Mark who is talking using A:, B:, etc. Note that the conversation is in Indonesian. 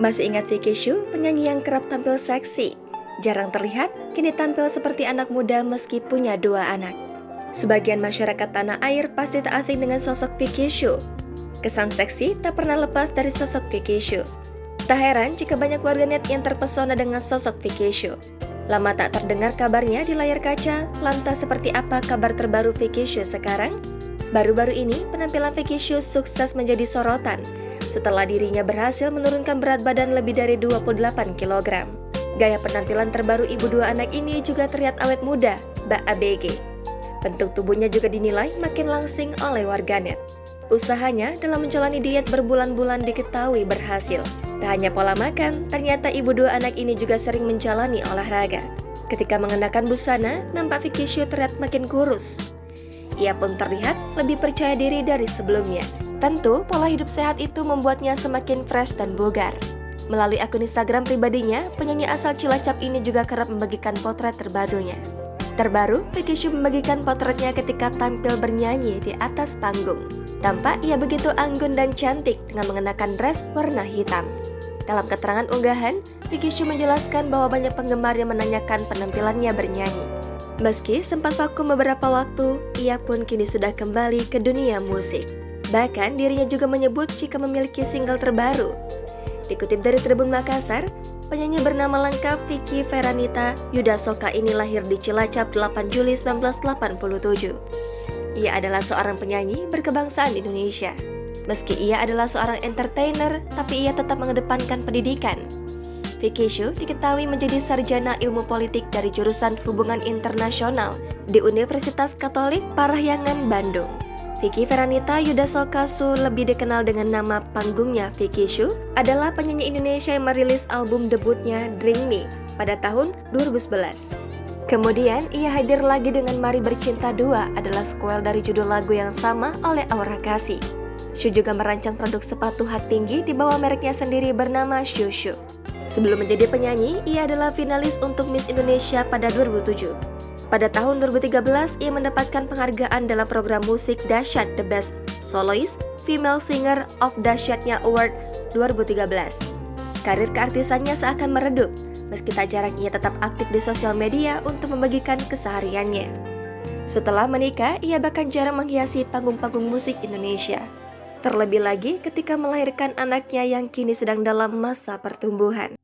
A: Masih ingat Vicky Shu, penyanyi yang kerap tampil seksi? Jarang terlihat, kini tampil seperti anak muda meski punya 2 anak. Sebagian masyarakat tanah air pasti tak asing dengan sosok Vicky Shu. Kesan seksi tak pernah lepas dari sosok Vicky Shu. Tak heran jika banyak warganet yang terpesona dengan sosok Vicky Shu. Lama tak terdengar kabarnya di layar kaca, lantas seperti apa kabar terbaru Vicky Shu sekarang? Baru-baru ini, penampilan Vicky Shu sukses menjadi sorotan setelah dirinya berhasil menurunkan berat badan lebih dari 28 kg. Gaya penampilan terbaru ibu 2 anak ini juga terlihat awet muda, Mbak ABG. Bentuk tubuhnya juga dinilai makin langsing oleh warganet. Usahanya dalam menjalani diet berbulan-bulan diketahui berhasil. Tak hanya pola makan, ternyata ibu 2 anak ini juga sering menjalani olahraga. Ketika mengenakan busana, nampak Vicky Shu terlihat makin kurus. Ia pun terlihat lebih percaya diri dari sebelumnya. Tentu, pola hidup sehat itu membuatnya semakin fresh dan bugar. Melalui akun Instagram pribadinya, penyanyi asal Cilacap ini juga kerap membagikan potret terbarunya. Terbaru, Vicky Shu membagikan potretnya ketika tampil bernyanyi di atas panggung. Tampak ia begitu anggun dan cantik dengan mengenakan dress warna hitam. Dalam keterangan unggahan, Vicky Shu menjelaskan bahwa banyak penggemar yang menanyakan penampilannya bernyanyi. Meski sempat vakum beberapa waktu, ia pun kini sudah kembali ke dunia musik. Bahkan dirinya juga menyebut jika memiliki single terbaru. Dikutip dari Tribun Makassar, penyanyi bernama lengkap Vicky Feranita Yudasoka ini lahir di Cilacap 8 Juli 1987. Ia adalah seorang penyanyi berkebangsaan Indonesia. Meski ia adalah seorang entertainer, tapi ia tetap mengedepankan pendidikan. Vicky Shu diketahui menjadi sarjana ilmu politik dari jurusan Hubungan Internasional di Universitas Katolik Parahyangan, Bandung. Vicky Feranita Yudasoka Shu, lebih dikenal dengan nama panggungnya Vicky Shu, adalah penyanyi Indonesia yang merilis album debutnya Drink Me pada tahun 2011. Kemudian ia hadir lagi dengan Mari Bercinta 2 adalah sequel dari judul lagu yang sama oleh Aura Kasih. Shu juga merancang produk sepatu hak tinggi di bawah mereknya sendiri bernama Shu Shu. Sebelum menjadi penyanyi, ia adalah finalis untuk Miss Indonesia pada 2007. Pada tahun 2013, ia mendapatkan penghargaan dalam program musik Dahsyat The Best Soloist Female Singer of Dahsyatnya Award 2013. Karir keartisannya seakan meredup, meski tak jarang ia tetap aktif di sosial media untuk membagikan kesehariannya. Setelah menikah, ia bahkan jarang menghiasi panggung-panggung musik Indonesia. Terlebih lagi ketika melahirkan anaknya yang kini sedang dalam masa pertumbuhan.